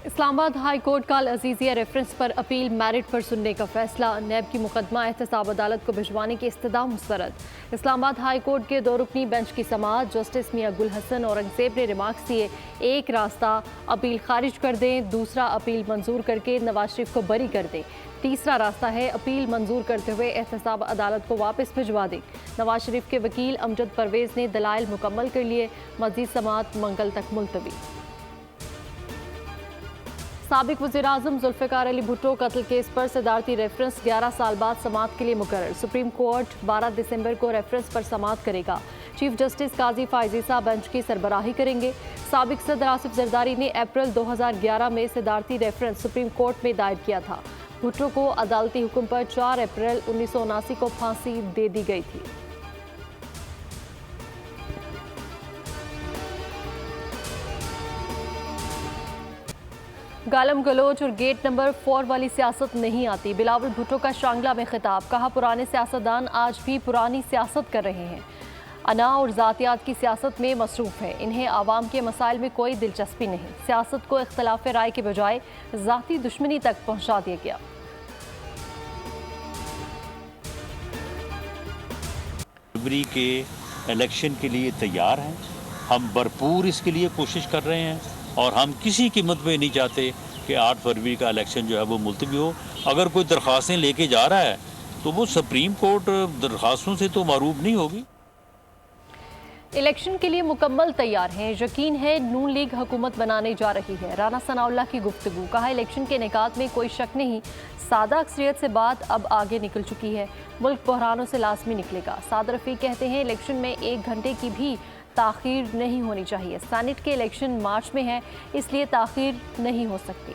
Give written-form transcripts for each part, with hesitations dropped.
Islamabad high court का Al-Azizia reference पर appeal merit पर सुनने का फैसला। नैब की मुकदमा एहतसाब अदालत को भिजवाने की इस्तदा मुस्तरद। इस्लामाबाद हाई कोर्ट के 2 रुकनी बेंच की समाअत जस्टिस मियां गुल हसन औरंगजेब ने रिमार्क्स दिए। एक रास्ता अपील खारिज कर दें, दूसरा अपील मंजूर करके नवाज शरीफ को बरी कर दें, तीसरा रास्ता है अपील मंजूर करते हुए एहतसाब अदालत को वापस भिजवा दें। नवाज शरीफ के वकील अमजद परवेज ने दलाइल मुकम्मल कर लिए। मजीद समाअत मंगल तक मुलतवी। साबिक वज़ीर-ए-आज़म जुल्फ़िकार अली भुट्टो कत्ल केस पर सदारती रेफरेंस 11 साल बाद समाअत के लिए मुकर्रर। सुप्रीम कोर्ट 12 दिसंबर को रेफरेंस पर समाअत करेगा। चीफ जस्टिस काजी फायजीसा बेंच की सरबराही करेंगे। साबिक सदर आसिफ जरदारी ने अप्रैल 2011 में सदारती रेफरेंस सुप्रीम कोर्ट में दायर किया था। भुट्टो को अदालती हुक्म पर 4 अप्रैल 1979 को फांसी दे दी गई थी। गालम गलोच और गेट नंबर 4 वाली सियासत नहीं आती। बिलावल भुट्टो का शांगला में खिताब, कहा पुराने सियासतदान आज भी पुरानी सियासत कर रहे हैं, अना और जातियात की सियासत में मसरूफ है, इन्हें आवाम के मसाइल में कोई दिलचस्पी नहीं। सियासत को इख्तलाफ राय के बजाय जाती दुश्मनी तक पहुंचा दिया गया। फरवरी के इलेक्शन के लिए तैयार हैं, हम भरपूर इसके लिए कोशिश कर रहे हैं और हम किसी कीमत पे नहीं चाहते कि 8 फरवरी का इलेक्शन जो है वो मुलतवी हो। अगर कोई दरख्वास्तें लेके जा रहा है तो वो सुप्रीम कोर्ट दरख्वास्तों से तो मरूब नहीं होगी। इलेक्शन के लिए मुकम्मल तैयार हैं, यकीन है नून लीग हुकूमत बनाने जा रही है। राना सनाउल्लाह की गुफ्तगू, कहा इलेक्शन के निकात में कोई शक नहीं, सादा अक्सरियत से बात अब आगे निकल चुकी है, मुल्क बहरानों से लाजमी निकलेगा। साद रफीक कहते हैं इलेक्शन में 1 घंटे की भी ताख़ीर नहीं होनी चाहिए। सेनेट के इलेक्शन मार्च में है, इसलिए ताख़ीर नहीं हो सकती।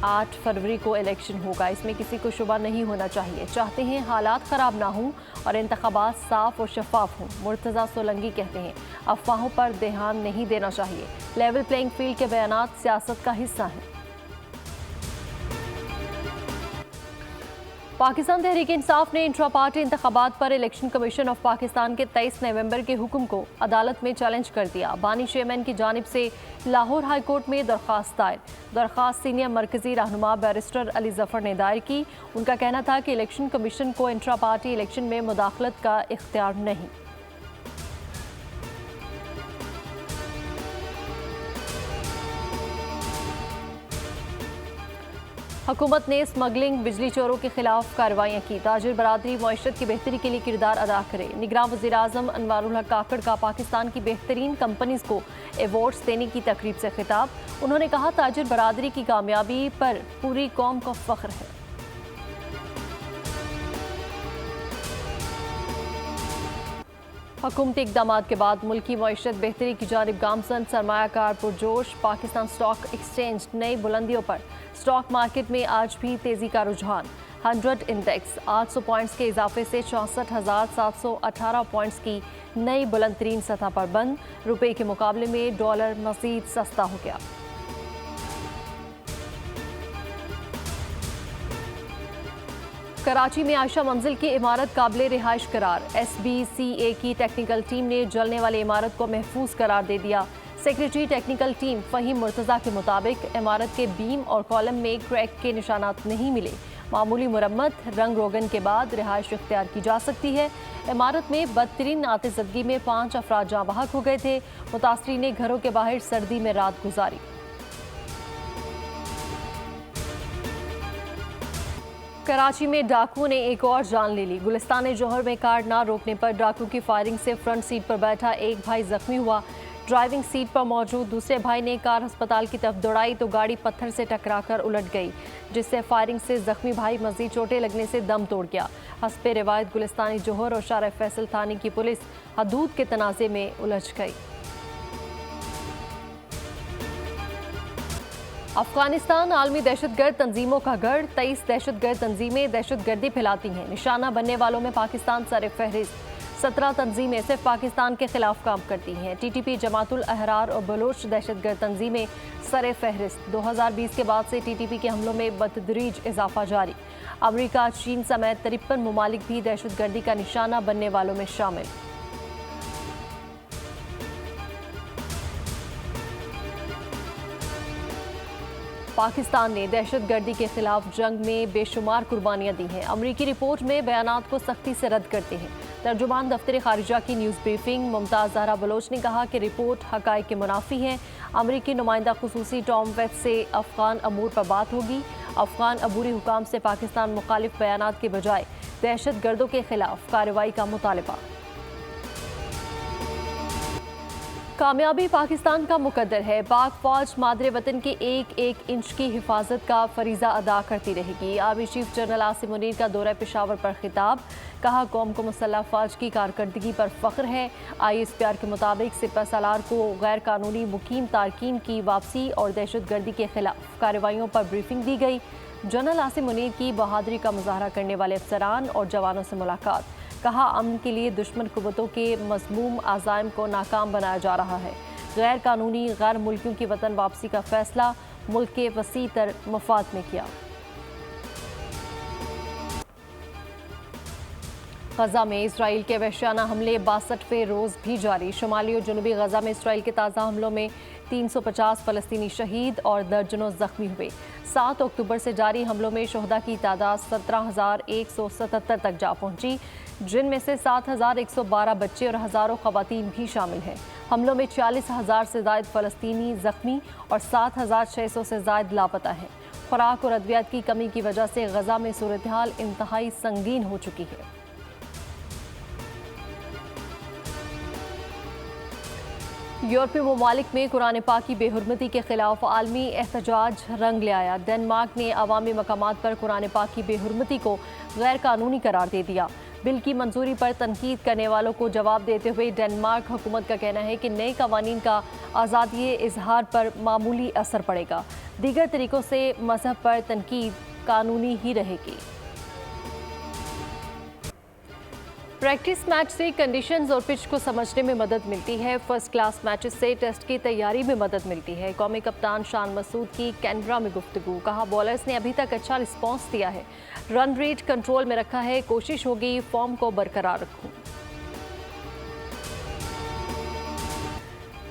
8 फरवरी को इलेक्शन होगा, इसमें किसी को शुबा नहीं होना चाहिए। चाहते हैं हालात ख़राब ना हों और इंतखाबात साफ और शफाफ हों। मुर्तज़ा सोलंगी कहते हैं अफवाहों पर ध्यान नहीं देना चाहिए। लेवल प्लेइंग फील्ड के बयानात सियासत का हिस्सा हैं। पाकिस्तान तहरीक इंसाफ ने इंट्रा पार्टी इंतखाबात पर इलेक्शन कमीशन ऑफ पाकिस्तान के 23 नवंबर के हुक्म को अदालत में चैलेंज कर दिया। बानी चेयरमैन की जानिब से लाहौर हाई कोर्ट में दरख्वास्त दायर। दरख्वास्त सीनियर मरकजी रहनुमा बैरिस्टर अली जफर ने दायर की। उनका कहना था कि इलेक्शन कमीशन को इंट्रा पार्टी इलेक्शन में मुदाखलत का इख्तियार नहीं। हुकूमत ने स्मगलिंग, बिजली चोरों के खिलाफ कार्रवाइयाँ की। ताजिर बरादरी मईशत की बेहतरी के लिए किरदार अदा करे। निगरान वज़ीर-ए-आज़म अनवारुल हक काकड़ का पाकिस्तान की बेहतरीन कंपनीज को अवार्ड्स देने की तकरीब से खिताब। उन्होंने कहा ताजिर बरादरी की कामयाबी पर पूरी कौम को फख्र है। हुकूमती इक़दाम के बाद मुल्की मईशत बेहतरी की जानिब गामजन, सरमायाकार पुरजोश। पाकिस्तान स्टॉक एक्सचेंज नई बुलंदियों पर। स्टॉक मार्केट में आज भी तेजी का रुझान। 100 इंडेक्स 800 पॉइंट्स के इजाफे से 64,718 पॉइंट्स की नई बुलंद तरीन सतह पर बंद। रुपए के मुकाबले में डॉलर मजीद सस्ता हो गया। कराची में आयशा मंजिल की इमारत काबिल रिहाइश करार। SBCA की टेक्निकल टीम ने जलने वाली इमारत को महफूज करार दे दिया। Secretary technical team Fahim Murtaza के मुताबिक इमारत के बीम और कॉलम में क्रैक के निशानात नहीं मिले। मामूली मुरम्मत, रंग रोगन के बाद रिहाइश इख्तियार की जा सकती है। इमारत में बदतरीन नातेज़दगी में 5 अफराद जाँ बहक हो गए थे। मुतासरीन ने घरों के बाहर सर्दी में रात गुजारी। कराची में डाकुओं ने एक और जान ले ली। गुलिस्तान जौहर में कार ना रोकने पर डाकू की फायरिंग से फ्रंट सीट पर बैठा एक भाई जख्मी हुआ। ड्राइविंग सीट पर मौजूद दूसरे भाई ने कार अस्पताल की तरफ दौड़ाई तो गाड़ी पत्थर से टकराकर उलट गई, जिससे फायरिंग से जख्मी भाई मजीद चोटें लगने से दम तोड़ गया। हस्बे रिवायत गुलिस्तानी जौहर और शारा फैसल थाने की पुलिस हदूद के तनाज़े में उलझ गई। अफगानिस्तान आलमी दहशतगर्द तंजीमों का गढ़। 23 दहशतगर्द तंजीमें दहशतगर्दी फैलाती हैं। निशाना बनने वालों में पाकिस्तान सर फहरिस्त। 17 तंजीमें सिर्फ पाकिस्तान के खिलाफ काम करती हैं। TTP, जमातुल अहरार और बलोच दहशतगर्द तंजीमें सर फहरिस्त। 2020 के बाद से TTP के हमलों में बतदरीज इजाफा जारी। अमरीका, चीन समेत 53 ममालिक भी दहशतगर्दी का निशाना बनने वालों में शामिल। पाकिस्तान ने दहशतगर्दी के खिलाफ जंग में बेशुमार कुर्बानियां दी हैं। अमरीकी रिपोर्ट में बयानात को सख्ती से रद्द करते हैं। तर्जुमान दफ्तर खारिजा की न्यूज़ ब्रीफिंग मुमताज़ ज़हरा बलोच ने कहा कि रिपोर्ट हक़ाइक़ के मुनाफी है। अमरीकी नुमाइंदा खुसूसी टॉम वेथ से अफ़गान अमूर पर बात होगी। अफ़गान अबूरी हुकाम से पाकिस्तान मुखालिफ बयानात के बजाय दहशतगर्दों के खिलाफ कार्रवाई का मुतालबा। कामयाबी पाकिस्तान का मुकद्दर है। पाक फौज मादरे वतन के एक एक इंच की हिफाजत का फरीज़ा अदा करती रहेगी। Army chief general Asim Munir का दौरा पेशावर पर खिताब। कहा, कौम को मुसल्लह फौज की कारकर्दगी पर फ़ख्र है। ISPR के मुताबिक सिपह सालार को गैर कानूनी मुकीम तारकीन की वापसी और दहशतगर्दी के खिलाफ कार्रवाइयों पर ब्रीफिंग दी गई। जनरल आसिम मुनीर की बहादुरी का मुजाहरा करने वाले अफसरान और जवानों से मुलाकात। कहा, अमन के लिए दुश्मन कुव्वतों के मज़मूम आज़ाइम को नाकाम बनाया जा रहा है। गैर कानूनी गैर मुल्कियों की वतन वापसी का फैसला मुल्क के वसी तर मफाद में किया। गजा में इसराइल के वहशियाना हमले 62वें रोज़ भी जारी। शुमाली और जनूबी गजा में इसराइल के ताज़ा हमलों में 350 फ़लस्तीनी शहीद और दर्जनों ज़ख्मी हुए। 7 अक्टूबर से जारी हमलों में शहदा की तादाद 17,177 तक जा पहुंची, जिनमें से 7,112 बच्चे और हज़ारों ख़वातीन भी शामिल हैं। हमलों में 40,000 से ज़ायद फ़लस्तीनी ज़ख्मी और 7,600 से ज़ायद लापता हैं। खुराक और अद्वियात की कमी की वजह से गजा में सूरत हाल इंतहाई संगीन हो चुकी है। यूरोपीय ममालिक में कुरान पाक की बेहुरमती के खिलाफ आलमी एहतजाज रंग ले आया। डेनमार्क ने अवामी मकामात पर कुरान पाक की बेहुरमती को गैर कानूनी करार दे दिया। बिल की मंजूरी पर तनकीद करने वालों को जवाब देते हुए डेनमार्क हुकूमत का कहना है कि नए कवानीन का आज़ादी इजहार पर मामूली असर पड़ेगा। दीगर तरीकों से मजहब पर तनकीद कानूनी ही रहेगी। प्रैक्टिस मैच से कंडीशंस और पिच को समझने में मदद मिलती है। फर्स्ट क्लास मैचेस से टेस्ट की तैयारी में मदद मिलती है। कौमी कप्तान शान मसूद की कैनबरा में गुफ्तगू। कहा, बॉलर्स ने अभी तक अच्छा रिस्पॉन्स दिया है। रन रेट कंट्रोल में रखा है। कोशिश होगी फॉर्म को बरकरार रखूं।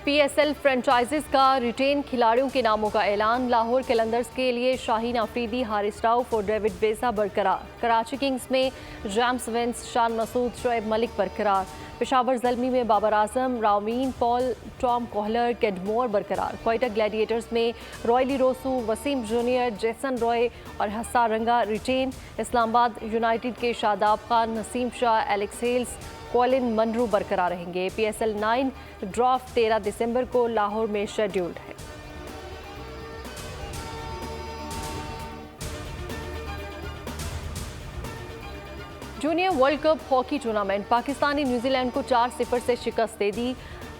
PSL फ्रेंचाइजीज का रिटेन खिलाड़ियों के नामों का ऐलान। लाहौर कलंदर्स के लिए शाहीन अफरीदी, हारिस राउफ और डेविड बेसा बरकरार। कराची किंग्स में जेम्स विंस, शान मसूद, शोएब मलिक बरकरार। पेशावर ज़ल्मी में Babar Azam, Rovman Powell, Tom Kohler, Cadmore बरकरार। क्वाइटा ग्लैडिएटर्स में Rilee Rossouw, Wasim junior, Jason Roy और Hasaranga retain. Islamabad United के Shadab Khan, Naseem Shah, Alex Hales, Colin Munro बरकरार रहेंगे। PSL 9 ड्राफ्ट 13 दिसंबर को लाहौर में शेड्यूल्ड है। Junior world cup hockey tournament, Pakistan ने न्यूजीलैंड को 4-0 से शिकस्त दे दी।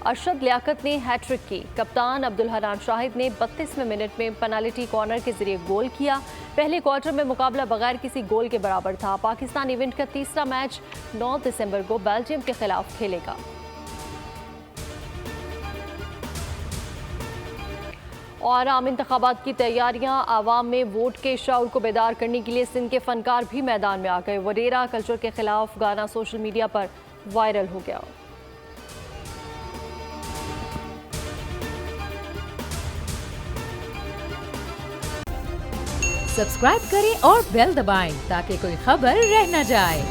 अरशद लियाकत ने हैट्रिक की। कप्तान अब्दुल हनान शाहिद ने 32वें मिनट में पेनाल्टी कॉर्नर के जरिए गोल किया। पहले क्वार्टर में मुकाबला बगैर किसी गोल के बराबर था। पाकिस्तान इवेंट का तीसरा मैच 9 दिसंबर को बेल्जियम के खिलाफ खेलेगा। और आम इंतखाबात की तैयारियां, आवाम में वोट के शऊर को बेदार करने के लिए सिंध के फनकार भी मैदान में आ गए। वडेरा कल्चर के खिलाफ गाना सोशल मीडिया पर वायरल हो गया। सब्सक्राइब करें और बेल दबाएं ताकि कोई खबर रह न जाए।